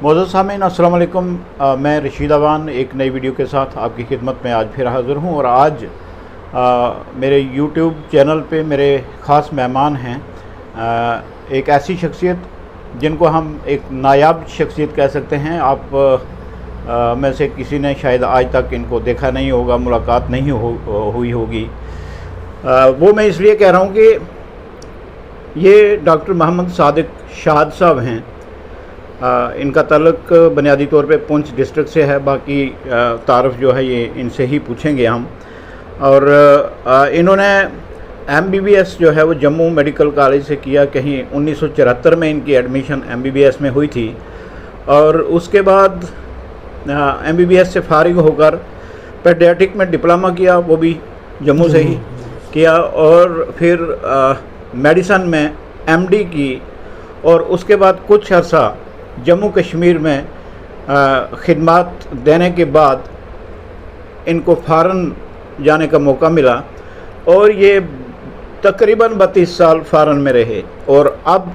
मोअज़्ज़ज़ सामीन अस्सलाम वालेकुम। मैं रशीद अवान एक नई वीडियो के साथ आपकी खिदमत में आज फिर हाज़िर हूँ। और आज मेरे यूट्यूब चैनल पे मेरे ख़ास मेहमान हैं, एक ऐसी शख्सियत जिनको हम एक नायाब शख्सियत कह सकते हैं। आप में से किसी ने शायद आज तक इनको देखा नहीं होगा, मुलाकात नहीं हुई होगी। वो मैं इसलिए कह रहा हूँ कि ये डॉक्टर मोहम्मद सादिक शाद साहब हैं। इनका ताल्लुक बुनियादी तौर पे पुंछ डिस्ट्रिक्ट से है, बाकी तारफ़ जो है ये इनसे ही पूछेंगे हम। और इन्होंने MBBS जो है वो जम्मू मेडिकल कॉलेज से किया। कहीं 1974 में इनकी एडमिशन MBBS में हुई थी और उसके बाद MBBS से फारिग होकर पेडियाट्रिक में डिप्लोमा किया, वो भी जम्मू से ही किया। और फिर मेडिसन में MD की और उसके बाद कुछ अर्सा जम्मू कश्मीर में ख़िदमत देने के बाद इनको फ़ॉरेन जाने का मौका मिला और ये तकरीबन 32 साल फ़ॉरेन में रहे और अब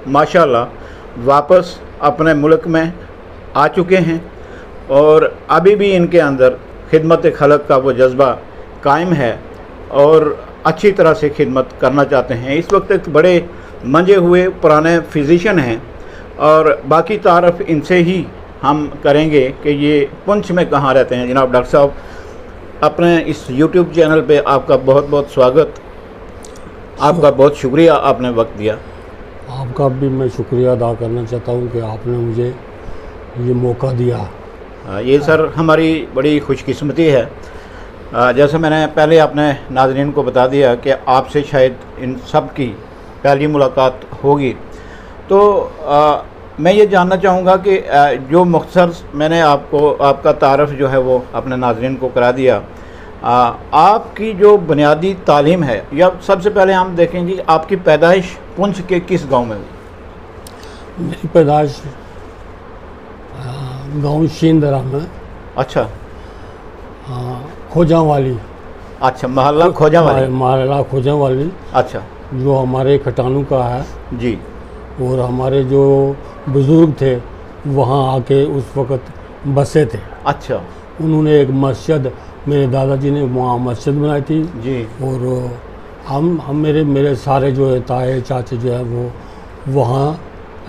माशाल्लाह वापस अपने मुल्क में आ चुके हैं। और अभी भी इनके अंदर खिदमत खलक का वो जज्बा कायम है और अच्छी तरह से खिदमत करना चाहते हैं। इस वक्त एक बड़े मंजे हुए पुराने फिजिशियन हैं और बाकी तारफ़ इनसे ही हम करेंगे कि ये पुंछ में कहाँ रहते हैं। जनाब डॉक्टर साहब, अपने इस YouTube चैनल पे आपका बहुत बहुत स्वागत। आपका बहुत शुक्रिया, आपने वक्त दिया। आपका भी मैं शुक्रिया अदा करना चाहता हूँ कि आपने मुझे ये मौका दिया। ये सर हमारी बड़ी खुशकिस्मती है। जैसे मैंने पहले अपने नाज़रीन को बता दिया कि आपसे शायद इन सब की पहली मुलाकात होगी, तो मैं ये जानना चाहूँगा कि जो मुख्तसर मैंने आपका तारफ़ जो है वो अपने नाज़रीन को करा दिया, आपकी जो बुनियादी तालीम है, या सबसे पहले हम देखेंगे आपकी पैदाइश पुंछ के किस गांव में हुई? मेरी पैदाइश गांव शींदरा में। अच्छा, खोजावाली। अच्छा, मोहल्ला खोजावाली। मोहल्ला खोजावाली, अच्छा, जो हमारे खटानू का है जी। और हमारे जो बुज़ुर्ग थे वहाँ आके उस वक़्त बसे थे। अच्छा, उन्होंने एक मस्जिद, मेरे दादाजी ने वहाँ मस्जिद बनाई थी जी। और हम मेरे सारे जो है ताए चाचे जो है वो वहाँ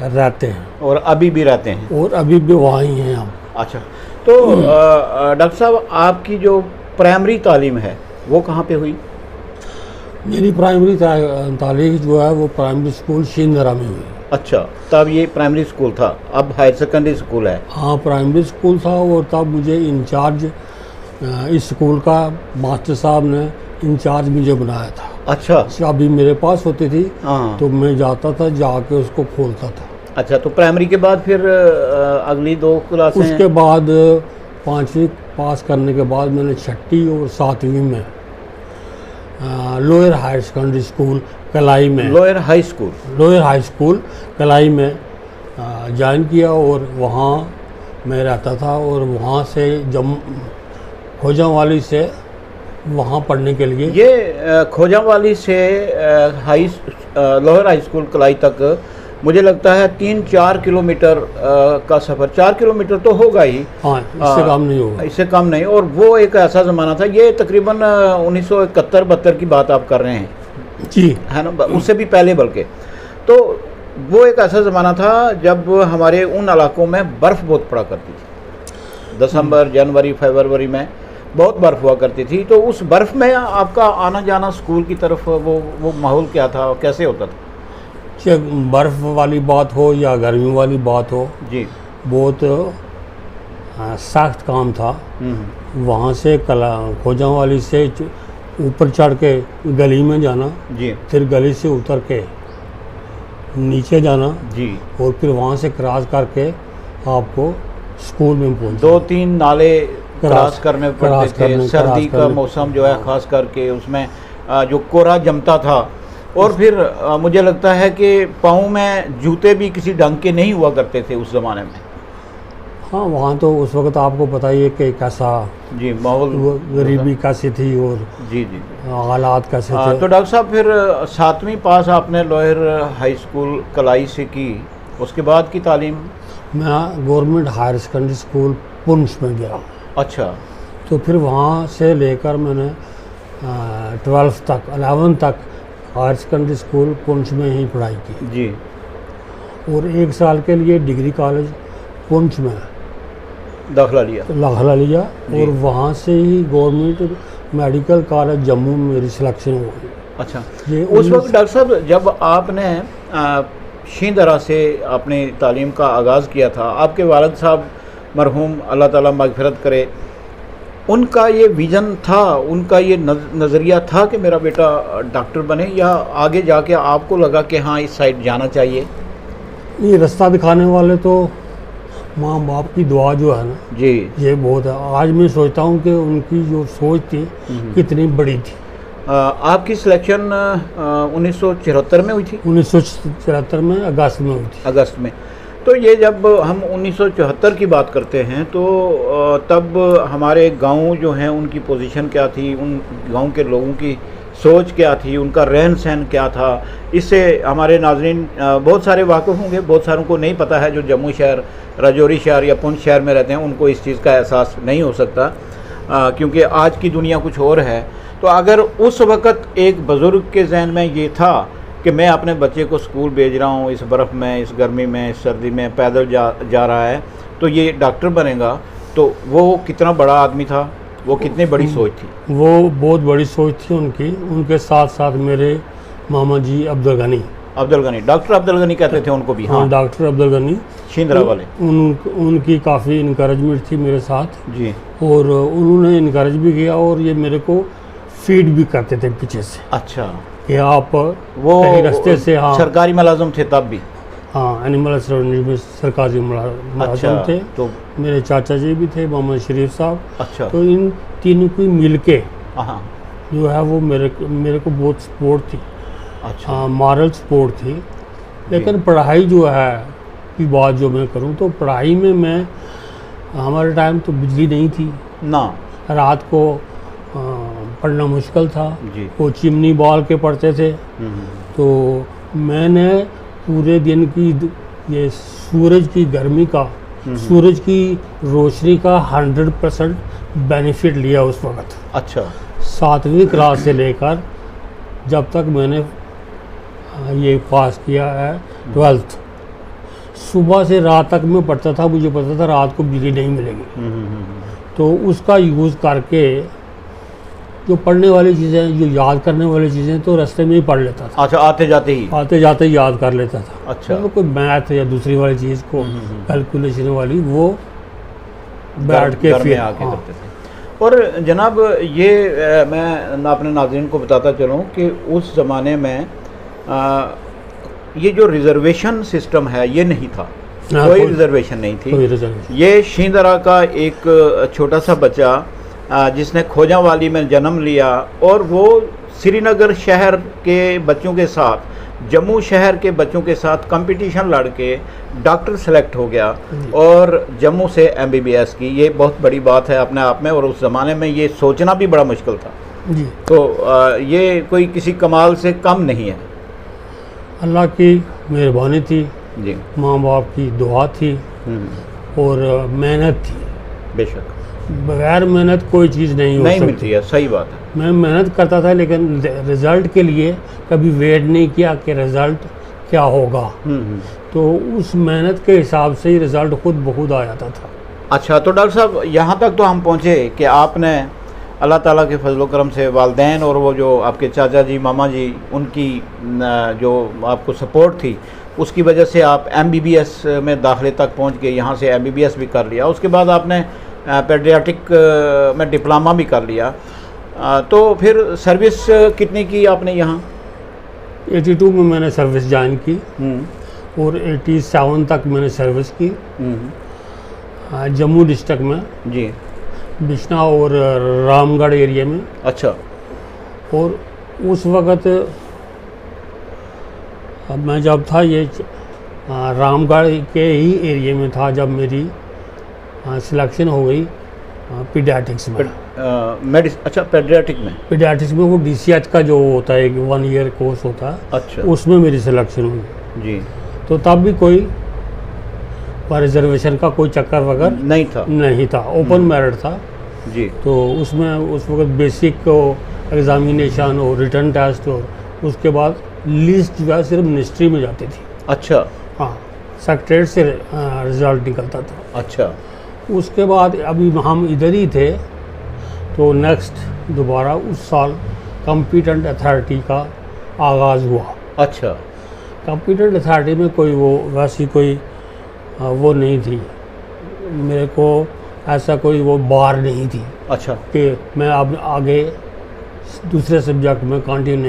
रहते हैं और अभी भी रहते हैं? और अभी भी वहाँ ही हैं हम। अच्छा, तो डॉक्टर साहब आपकी जो प्राइमरी तालीम है वो कहाँ पे हुई? मेरी प्राइमरी तालीम जो है वो प्राइमरी स्कूल शींदरा में हुई। अच्छा, तब ये प्राइमरी स्कूल था, अब हायर सेकेंडरी स्कूल है? हाँ, प्राइमरी स्कूल था और तब मुझे इंचार्ज इस स्कूल का मास्टर साहब ने इंचार्ज मुझे बनाया था। अच्छा, चाबी मेरे पास होती थी, हाँ। तो मैं जाता था, जाके उसको खोलता था। अच्छा, तो प्राइमरी के बाद फिर अगली 2 क्लासें? उसके बाद 5वीं पास करने के बाद मैंने 6ठी और 7वीं में लोअर हायर सेकेंडरी स्कूल कलाई में, लोअर हाई स्कूल कलाई में ज्वाइन किया और वहाँ मैं रहता था। और वहाँ से खोजावाली से वहाँ पढ़ने के लिए, ये खोजावाली से लोअर हाई स्कूल कलाई तक मुझे लगता है 3-4 किलोमीटर का सफ़र। 4 किलोमीटर तो होगा ही। हाँ, इससे कम नहीं होगा। इससे कम नहीं। और वो एक ऐसा ज़माना था, ये तकरीबन 1971-72 की बात आप कर रहे हैं जी, है ना, उससे भी पहले बल्कि। तो वो एक ऐसा ज़माना था जब हमारे उन इलाकों में बर्फ़ बहुत पड़ा करती थी। दिसंबर, जनवरी, फरवरी में बहुत बर्फ़ हुआ करती थी। तो उस बर्फ़ में आपका आना जाना स्कूल की तरफ, वो माहौल क्या था, कैसे होता था? चाहे बर्फ़ वाली बात हो या गर्मी वाली बात हो जी, बहुत सख्त काम था। वहाँ से खोजावाली से ऊपर चढ़ के गली में जाना जी, फिर गली से उतर के नीचे जाना जी, और फिर वहाँ से क्रॉस करके आपको स्कूल में पहुँचना। 2-3 नाले क्रॉस करने पड़ते थे। सर्दी का मौसम जो है ख़ास करके उसमें जो कोहरा जमता था। और फिर मुझे लगता है कि पाँव में जूते भी किसी ढंग के नहीं हुआ करते थे उस ज़माने में। हाँ, वहाँ तो उस वक्त आपको पता ही है कि कैसा जी माहौल, गरीबी कैसी थी और जी जी हालात कैसे थे। तो डॉक्टर साहब फिर 7वीं पास आपने लोअर हाई स्कूल कलाई से की, उसके बाद की तालीम? मैं government higher secondary school Poonch में गया। अच्छा। तो फिर वहाँ से लेकर मैंने 12th तक 11th तक हायर सेकेंडरी स्कूल पुंछ में ही पढ़ाई की जी। और 1 साल के लिए डिग्री कॉलेज पुंछ में दाखिला लिया और वहाँ से ही गवर्नमेंट मेडिकल कॉलेज जम्मू में मेरी सिलेक्शन हो गई। अच्छा। उस वक्त डॉक्टर साहब जब आपने शींदरा से अपनी तालीम का आगाज़ किया था, आपके वालिद साहब मरहूम अल्लाह ताला मगफिरत करे, उनका ये विज़न था, उनका ये नज़रिया था कि मेरा बेटा डॉक्टर बने, या आगे जाके आपको लगा कि हाँ इस साइड जाना चाहिए? ये रास्ता दिखाने वाले तो माँ बाप की दुआ जो है ना जी, ये बहुत है। आज मैं सोचता हूँ कि उनकी जो सोच थी कितनी बड़ी थी। आपकी सिलेक्शन 1974 में हुई थी? 1974 में अगस्त में हुई थी। अगस्त में। तो ये जब हम 1974 की बात करते हैं तो तब हमारे गांव जो हैं उनकी पोजीशन क्या थी, उन गांव के लोगों की सोच क्या थी, उनका रहन सहन क्या था, इससे हमारे नाज़रीन बहुत सारे वाकिफ़ होंगे, बहुत सारों को नहीं पता है। जो जम्मू शहर, राजौरी शहर या पुंछ शहर में रहते हैं उनको इस चीज़ का एहसास नहीं हो सकता, क्योंकि आज की दुनिया कुछ और है। तो अगर उस वक़्त एक बुज़ुर्ग के जहन में ये था कि मैं अपने बच्चे को स्कूल भेज रहा हूँ, इस बर्फ़ में, इस गर्मी में, इस सर्दी में पैदल जा रहा है, तो ये डॉक्टर बनेगा, तो वो कितना बड़ा आदमी था, वो कितनी बड़ी सोच थी? वो बहुत बड़ी सोच थी उनकी। उनके साथ साथ मेरे मामा जी अब्दुल गनी, डॉक्टर अब्दुल गनी कहते थे उनको भी। हाँ, डॉक्टर अब्दुल गनी शींदरा वाले। उनकी काफ़ी इनकरेजमेंट थी मेरे साथ जी, और उन्होंने इनकरेज भी किया और ये मेरे को फीड भी करते थे पीछे से। अच्छा। कि आप वो रास्ते से, हाँ, सरकारी मुलाजिम थे तब भी? हाँ, एनिमल हस्बेंड्री में सरकारी मुलाजिम थे। तो मेरे चाचा जी भी थे, मोहम्मद शरीफ साहब। अच्छा। तो इन तीनों की मिलके हाँ, जो है वो मेरे को बहुत सपोर्ट थी। अच्छा। मॉरल सपोर्ट थी। लेकिन पढ़ाई जो है की बात जो मैं करूँ तो पढ़ाई में मैं, हमारे टाइम तो बिजली नहीं थी ना, रात को पढ़ना मुश्किल था जी। वो चिमनी बाल के पढ़ते थे। तो मैंने पूरे दिन की ये सूरज की गर्मी का, सूरज की रोशनी का 100% बेनिफिट लिया उस वक़्त। अच्छा। 7वीं क्लास से लेकर जब तक मैंने ये पास किया है 12th, सुबह से रात तक मैं पढ़ता था। मुझे पता था रात को बिजली नहीं मिलेगी, तो उसका यूज़ करके जो पढ़ने वाली चीज़ें, जो याद करने वाली चीज़ें, तो रास्ते में ही पढ़ लेता था। अच्छा, आते जाते ही याद कर लेता था। अच्छा। तो कोई मैथ या दूसरी वाली चीज़ को, कैलकुलेशन वाली, वो बैठ के फिर आके करते थे। और जनाब ये मैं अपने नाज़रीन को बताता चलूँ कि उस ज़माने में ये जो रिज़र्वेशन सिस्टम है ये नहीं था। कोई रिज़र्वेशन नहीं थी। ये शींदरा का एक छोटा सा बच्चा जिसने खोजावाली में जन्म लिया और वो श्रीनगर शहर के बच्चों के साथ, जम्मू शहर के बच्चों के साथ कंपटीशन लड़ के डॉक्टर सेलेक्ट हो गया और जम्मू से MBBS की। ये बहुत बड़ी बात है अपने आप में, और उस ज़माने में ये सोचना भी बड़ा मुश्किल था जी। तो ये कोई किसी कमाल से कम नहीं है। अल्लाह की मेहरबानी थी जी, माँ बाप की दुआ थी और मेहनत थी। बेशक, बगैर मेहनत कोई चीज़ नहीं मिलती है। सही बात है। मैं मेहनत करता था लेकिन रिज़ल्ट के लिए कभी वेट नहीं किया कि रिज़ल्ट क्या होगा। तो उस मेहनत के हिसाब से ही रिज़ल्ट खुद ब खुद आ जाता था। अच्छा, तो डॉक्टर साहब यहाँ तक तो हम पहुँचे कि आपने अल्लाह ताला के फजल करम से वालिदैन और वो जो आपके चाचा जी, मामा जी, उनकी जो आपको सपोर्ट थी, उसकी वजह से आप MBBS में दाखिले तक पहुँच गए। यहाँ से MBBS भी कर लिया, उसके बाद आपने पेडियाट्रिक में डिप्लोमा भी कर लिया। तो फिर सर्विस कितनी की आपने यहाँ? 82 में मैंने सर्विस ज्वाइन की और 87 तक मैंने सर्विस की जम्मू डिस्ट्रिक्ट में जी, बिश्ना और रामगढ़ एरिया में। अच्छा। और उस वक़्त मैं जब था ये रामगढ़ के ही एरिया में था जब मेरी सिलेक्शन हो गई पीडियाट्रिक्स में। अच्छा, पेडियाट्रिक्स में वो DCH का जो होता है 1 ईयर कोर्स होता है। अच्छा। उसमें मेरी सिलेक्शन हुई जी। तो तब भी कोई और रिजर्वेशन का कोई चक्कर वगैरह नहीं था। ओपन मेरिट था जी। तो उसमें उस वक्त बेसिक एग्जामिनेशन और रिटर्न टेस्ट और उसके बाद लिस्ट जो है सिर्फ मिनिस्ट्री में जाती थी। अच्छा। हाँ, सेक्रेटरीट से रिजल्ट निकलता था। अच्छा। उसके बाद अभी हम इधर ही थे तो नेक्स्ट दोबारा उस साल कॉम्पिटेंट अथॉरिटी का आगाज़ हुआ। अच्छा। कॉम्पिटेंट अथॉरिटी में कोई वो वैसी कोई वो नहीं थी, मेरे को ऐसा कोई वो बार नहीं थी। अच्छा। कि मैं अब आगे दूसरे सब्जेक्ट में कंटिन्यू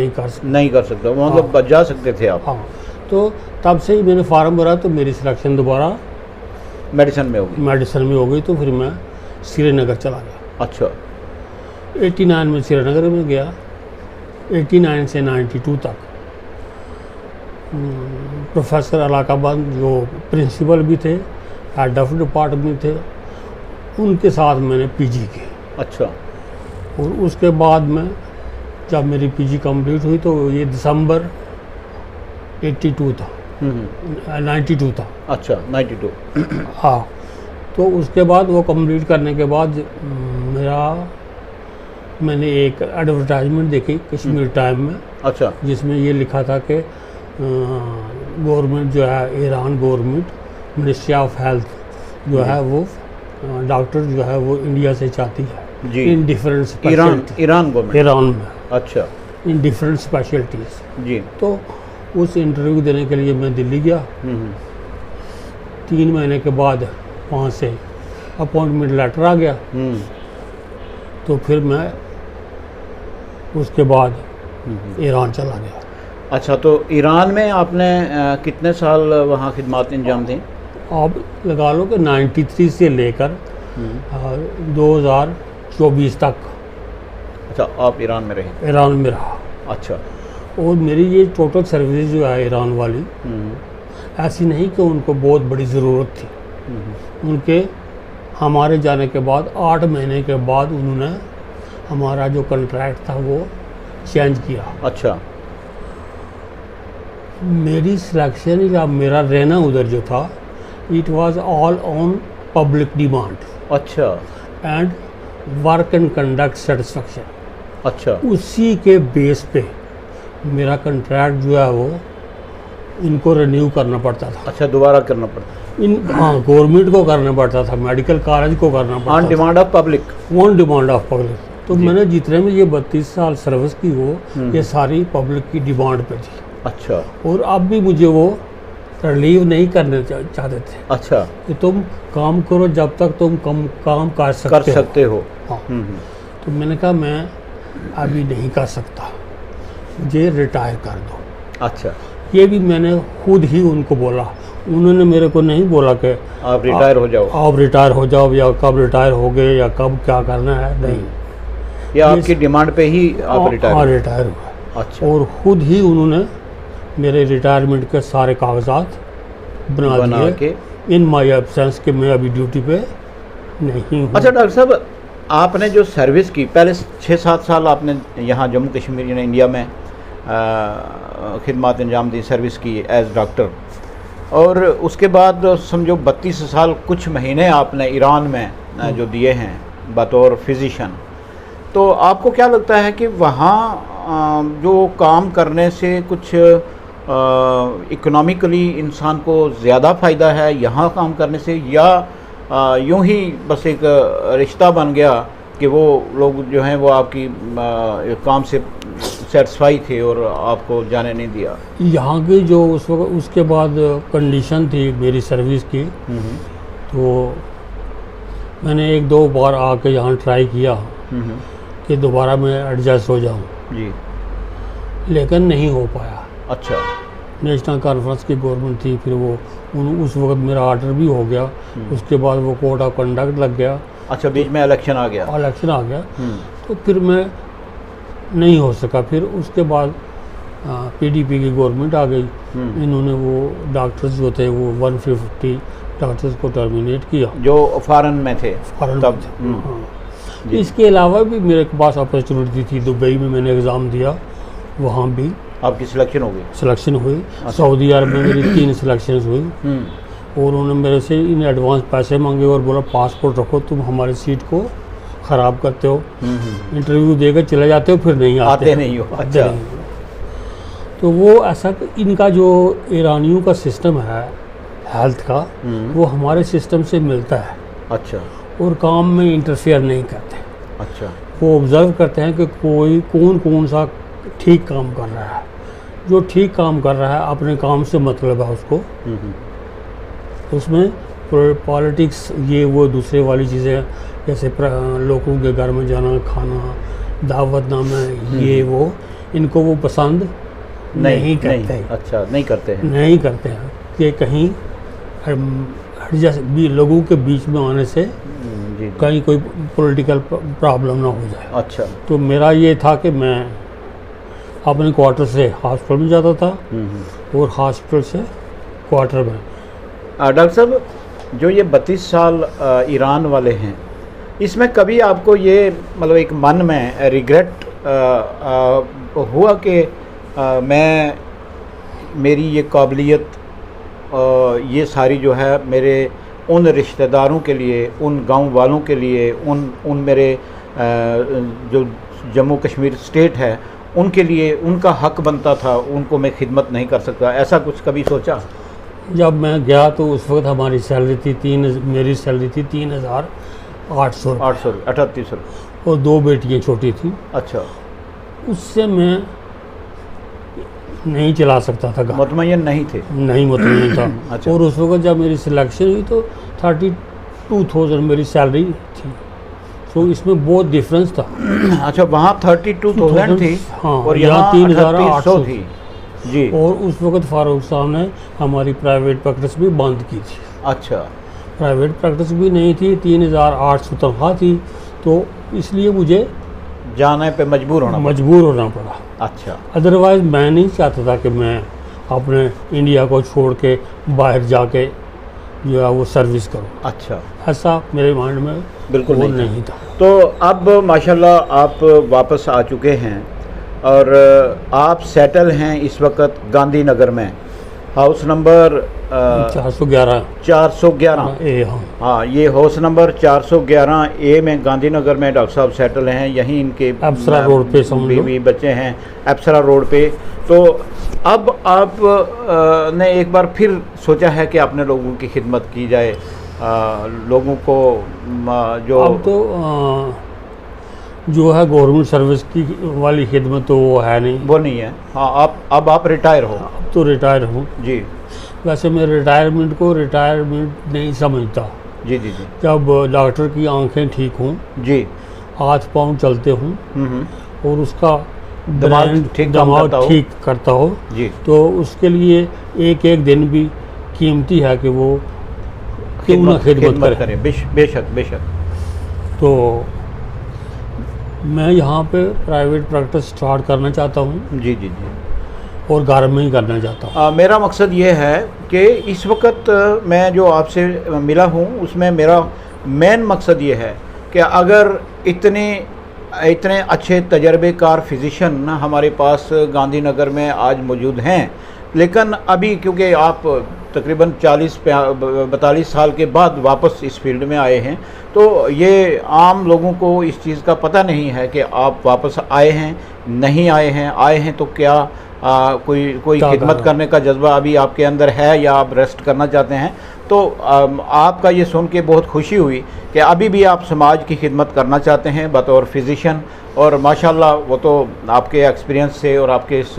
नहीं कर सकता मतलब जा सकते थे आप। हाँ, तो तब से ही मैंने फार्म भरा तो मेरी सिलेक्शन दोबारा मेडिसिन में हो गई। तो फिर मैं श्रीनगर चला गया। अच्छा। 89 में श्रीनगर में गया, 89 से 92 तक प्रोफेसर अलाकाबंद जो प्रिंसिपल भी थे, हेड ऑफ डिपार्टमेंट थे, उनके साथ मैंने पीजी की। अच्छा। और उसके बाद में जब मेरी पीजी कंप्लीट हुई तो ये दिसंबर 82 था, 92 था। अच्छा, 92। हाँ, तो उसके बाद वो कंप्लीट करने के बाद मैंने एक एडवर्टाइजमेंट देखी कश्मीर टाइम में। अच्छा। जिसमें ये लिखा था कि गवर्नमेंट जो है, Iran government, ministry of health जो है वो डॉक्टर जो है वो इंडिया से चाहती है जी। In different Iran government Iran में। अच्छा। इन डिफरेंट स्पेशलिटीज़ जी। तो उस इंटरव्यू देने के लिए मैं दिल्ली गया। 3 महीने के बाद वहाँ से अपॉइंटमेंट लेटर आ गया। तो फिर मैं उसके बाद ईरान चला गया। अच्छा, तो ईरान में आपने कितने साल वहाँ खिदमत अंजाम दी? आप लगा लो कि 93 से लेकर 2024 तक। अच्छा, आप ईरान में रहे? ईरान में रहा। अच्छा। और मेरी ये टोटल सर्विस जो है ईरान वाली, ऐसी नहीं कि उनको बहुत बड़ी ज़रूरत थी। उनके हमारे जाने के बाद 8 महीने के बाद उन्होंने हमारा जो कॉन्ट्रैक्ट था वो चेंज किया। अच्छा। मेरी सिलेक्शन या मेरा रहना उधर जो था, it was all on public demand. अच्छा। And work and conduct satisfaction. अच्छा। उसी के बेस पे मेरा कॉन्ट्रैक्ट जो है वो इनको रिन्यू करना पड़ता था। अच्छा, दोबारा करना पड़ता? हाँ, गवर्नमेंट को करना पड़ता था, मेडिकल कॉलेज को करना पड़ता था। On demand of public. On demand of public. तो मैंने जितने में ये 32 साल सर्विस की वो ये सारी पब्लिक की डिमांड पे थी। अच्छा। और अब भी मुझे वो रिलीव नहीं करने चाहते थे। अच्छा। कि तुम काम करो जब तक तुम काम कर सकते हो। हाँ। तो मैंने कहा मैं अभी नहीं कर सकता, मुझे रिटायर कर दो। अच्छा। ये भी मैंने खुद ही उनको बोला। उन्होंने मेरे को नहीं बोला कि आप रिटायर हो जाओ, आप रिटायर हो जाओ या कब रिटायर हो गए या कब क्या करना है, नहीं। या आपकी डिमांड पे ही आप रिटायर? हाँ, रिटायर हुआ। अच्छा। और खुद ही उन्होंने मेरे रिटायरमेंट के सारे कागजात बना दिए इन माई एब्सेंस के मैं अभी ड्यूटी पे नहीं हूँ। अच्छा डॉक्टर साहब, आपने जो सर्विस की पहले 6-7 साल आपने यहाँ जम्मू कश्मीर यानी इंडिया में खिदमत अंजाम दी, सर्विस की एज डॉक्टर, और उसके बाद समझो 32 साल कुछ महीने आपने ईरान में जो दिए हैं बतौर फिजिशियन। तो आपको क्या लगता है कि वहाँ जो काम करने से कुछ इकोनॉमिकली इंसान को ज़्यादा फ़ायदा है यहाँ काम करने से, या यूं ही बस एक रिश्ता बन गया कि वो लोग जो हैं वो आपकी काम से सेटिस्फाई थे और आपको जाने नहीं दिया? यहाँ की जो उस वक्त उसके बाद कंडीशन थी मेरी सर्विस की, तो मैंने 1-2 बार आके यहाँ ट्राई किया कि दोबारा मैं एडजस्ट हो जाऊँ जी, लेकिन नहीं हो पाया। अच्छा। नेशनल कॉन्फ्रेंस की गवर्नमेंट थी, फिर वो उस वक्त मेरा ऑर्डर भी हो गया। उसके बाद वो कोड ऑफ कंडक्ट लग गया। अच्छा, बीच में इलेक्शन आ गया? इलेक्शन आ गया। तो फिर मैं नहीं हो सका। फिर उसके बाद पीडीपी की गवर्नमेंट आ गई। इन्होंने वो डॉक्टर्स जो थे वो 150 डॉक्टर्स को टर्मिनेट किया जो फॉरेन में थे तब। इसके अलावा भी मेरे पास अपॉर्चुनिटी थी, दुबई में मैंने एग्ज़ाम दिया, वहाँ भी आपकी सिलेक्शन हो गई? सिलेक्शन हुई। सऊदी अरब में मेरी 3 सिलेक्शन हुई। और उन्होंने मेरे से इन एडवांस पैसे मांगे और बोला पासपोर्ट रखो, तुम हमारी सीट को ख़राब करते हो, इंटरव्यू देकर चले जाते हो, फिर नहीं आते नहीं हो। आते अच्छा। नहीं हो। तो वो ऐसा, इनका जो ईरानियों का सिस्टम है हेल्थ का, वो हमारे सिस्टम से मिलता है। अच्छा। और काम में इंटरफेयर नहीं करते। अच्छा। वो ऑब्ज़र्व करते हैं कि कोई कौन सा ठीक काम कर रहा है। जो ठीक काम कर रहा है अपने काम से मतलब है उसको, उसमें पॉलिटिक्स ये वो दूसरे वाली चीज़ें जैसे लोगों के घर में जाना, खाना, दावतनामा, ये वो, इनको वो पसंद नहीं करते हैं। अच्छा, नहीं करते हैं। नहीं करते हैं कि कहीं जैसे भी लोगों के बीच में आने से जी। कहीं कोई पॉलिटिकल प्रॉब्लम ना हो जाए। अच्छा। तो मेरा ये था कि मैं अपने क्वार्टर से हॉस्पिटल में जाता था और हॉस्पिटल से क्वार्टर में। डॉक्टर साहब, जो ये 32 साल ईरान वाले हैं, इसमें कभी आपको ये मतलब एक मन में रिग्रेट हुआ कि मैं मेरी ये काबिलियत ये सारी जो है मेरे उन रिश्तेदारों के लिए, उन गांव वालों के लिए, उन मेरे जो जम्मू कश्मीर स्टेट है उनके लिए उनका हक बनता था, उनको मैं खिदमत नहीं कर सकता, ऐसा कुछ कभी सोचा? जब मैं गया तो उस वक्त हमारी सैलरी थी मेरी सैलरी थी 3,800 38 और 2 बेटियाँ छोटी थी। अच्छा। उससे मैं नहीं चला सकता था, मुतमय्यन नहीं थे? नहीं मुतमय्यन था। अच्छा। और उस वक्त जब मेरी सिलेक्शन हुई तो 32,000 मेरी सैलरी थी, तो इसमें बहुत डिफरेंस था। अच्छा, वहाँ 32,000 थी। हाँ, और यहाँ 3,800 थी जी। और उस वक्त फारूक साहब ने हमारी प्राइवेट प्रैक्टिस भी बंद की थी। अच्छा। प्राइवेट प्रैक्टिस भी नहीं थी, 3,800 तनख्वाह थी, तो इसलिए मुझे जाने पे मजबूर होना पड़ा। अच्छा। अदरवाइज़ मैं नहीं चाहता था कि मैं अपने इंडिया को छोड़ के बाहर जाके जो है वो सर्विस करूं। अच्छा। ऐसा मेरे माइंड में बिल्कुल नहीं था। तो अब माशाल्लाह आप वापस आ चुके हैं और आप सेटल हैं इस वक्त गांधीनगर में, हाउस नंबर 411 ए। हाँ, ये हाउस नंबर 411 ए में गांधीनगर में डॉक्टर साहब सेटल हैं। यहीं इनके अप्सरा रोड पे बीवी बच्चे हैं, अप्सरा रोड पे। तो अब आप ने एक बार फिर सोचा है कि अपने लोगों की खिदमत की जाए, लोगों को जो अब तो जो है गवर्नमेंट सर्विस की वाली खिदमत तो वो है नहीं, वो नहीं है। हाँ, अब आप रिटायर हो? अब तो रिटायर हूँ जी। वैसे मैं रिटायरमेंट को रिटायरमेंट नहीं समझता। जी जी जी। जब डॉक्टर की आंखें ठीक हों जी, हाथ पाँव चलते हों और उसका दिमाग ठीक करता हो जी, तो उसके लिए एक एक दिन भी कीमती है कि वो क्यों ना खिदमत करे। बेशक बेशक। तो मैं यहाँ पे प्राइवेट प्रैक्टिस स्टार्ट करना चाहता हूँ। जी जी जी। और घर में ही करना चाहता हूँ। मेरा मकसद ये है कि इस वक्त मैं जो आपसे मिला हूँ उसमें मेरा मेन मकसद ये है कि अगर इतने अच्छे तजर्बेकार फिजिशियन हमारे पास गांधीनगर में आज मौजूद हैं, लेकिन अभी क्योंकि आप तकरीबन 40-42 साल के बाद वापस इस फील्ड में आए हैं, तो ये आम लोगों को इस चीज़ का पता नहीं है कि आप वापस आए हैं, नहीं आए हैं, आए हैं तो क्या कोई खिदमत करने का जज्बा अभी आपके अंदर है या आप रेस्ट करना चाहते हैं। तो आपका ये सुन के बहुत खुशी हुई कि अभी भी आप समाज की खिदमत करना चाहते हैं बतौर फिजिशियन। और माशाल्लाह वो तो आपके एक्सपीरियंस से और आपके इस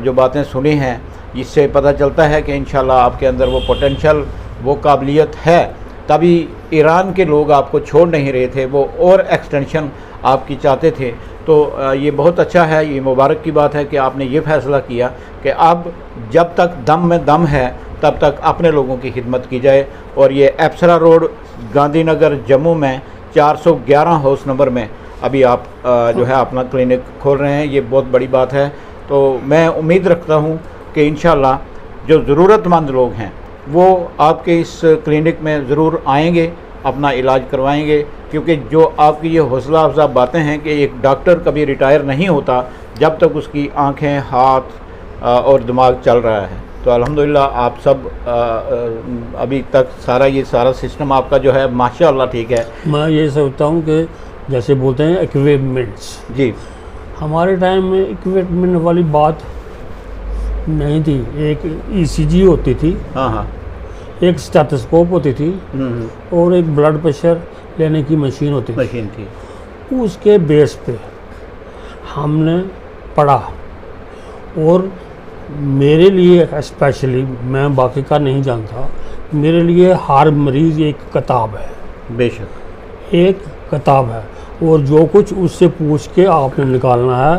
जो बातें सुनी हैं इससे पता चलता है कि इंशाल्लाह आपके अंदर वो पोटेंशियल, वो काबिलियत है, तभी ईरान के लोग आपको छोड़ नहीं रहे थे, वो और एक्सटेंशन आपकी चाहते थे। तो ये बहुत अच्छा है, ये मुबारक की बात है कि आपने ये फ़ैसला किया कि अब जब तक दम में दम है तब तक अपने लोगों की खिदमत की जाए। और ये अप्सरा रोड गांधीनगर जम्मू में 411 हाउस नंबर में अभी आप जो है अपना क्लिनिक खोल रहे हैं, ये बहुत बड़ी बात है। तो मैं उम्मीद रखता हूँ कि इंशाल्लाह जो ज़रूरतमंद लोग हैं वो आपके इस क्लिनिक में ज़रूर आएंगे, अपना इलाज करवाएंगे, क्योंकि जो आपकी ये हौसला अफजा बातें हैं कि एक डॉक्टर कभी रिटायर नहीं होता जब तक उसकी आँखें, हाथ और दिमाग चल रहा है। तो अल्हम्दुलिल्लाह आप सब अभी तक ये सारा सिस्टम आपका जो है माशाअल्लाह ठीक है। मैं ये सोचता हूँ कि जैसे बोलते हैं इक्विपमेंट्स, जी हमारे टाइम में इक्विपमेंट वाली बात नहीं थी। एक ईसीजी होती थी, हाँ हाँ, एक स्टेथोस्कोप होती थी और एक ब्लड प्रेशर लेने की मशीन होती थी। मशीन थी। उसके बेस पे हमने पढ़ा, और मेरे लिए स्पेशली, मैं बाकी का नहीं जानता, मेरे लिए हर मरीज़ एक किताब है, बेशक एक किताब है, और जो कुछ उससे पूछ के आपने निकालना है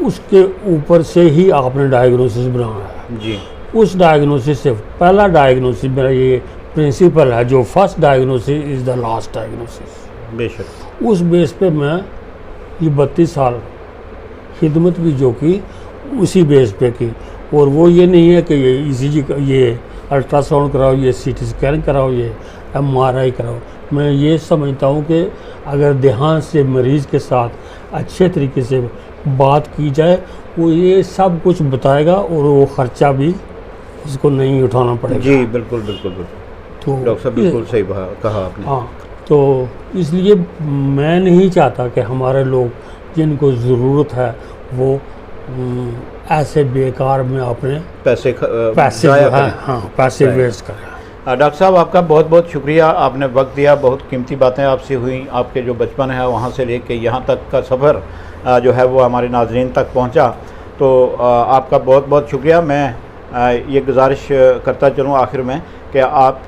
उसके ऊपर से ही आपने डायग्नोसिस बनाना है। जी। उस डायग्नोसिस से पहला डायग्नोसिस मेरा ये प्रिंसिपल है, जो first diagnosis is the last diagnosis. बेशक। उस बेस पे मैं ये 32 साल खिदमत भी जो की उसी बेस पे की। और वो ये नहीं है कि ये ईसीजी, ये अल्ट्रासाउंड कराओ, ये सीटी स्कैन कराओ, ये एमआरआई कराओ। मैं ये समझता हूँ कि अगर ध्यान से मरीज़ के साथ अच्छे तरीके से बात की जाए, वो ये सब कुछ बताएगा और वो ख़र्चा भी उसको नहीं उठाना पड़ेगा। जी बिल्कुल बिल्कुल बिल्कुल। तो डॉक्टर साहब बिल्कुल सही कहा आपने। हाँ, तो इसलिए मैं नहीं चाहता कि हमारे लोग जिनको ज़रूरत है वो ऐसे बेकार में अपने पैसे जो है, हाँ, पैसे वेस्ट करें। डॉक्टर साहब आपका बहुत बहुत शुक्रिया, आपने वक्त दिया, बहुत कीमती बातें आपसे हुई। आपके जो बचपन है वहाँ से लेके यहाँ तक का सफ़र जो है वो हमारे नाज़रीन तक पहुँचा, तो आपका बहुत बहुत शुक्रिया। मैं ये गुजारिश करता चलूँ आखिर में कि आप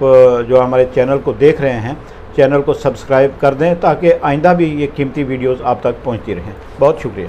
जो हमारे चैनल को देख रहे हैं, चैनल को सब्सक्राइब कर दें ताकि आइंदा भी ये कीमती वीडियोज़ आप तक पहुँचती रहें। बहुत शुक्रिया।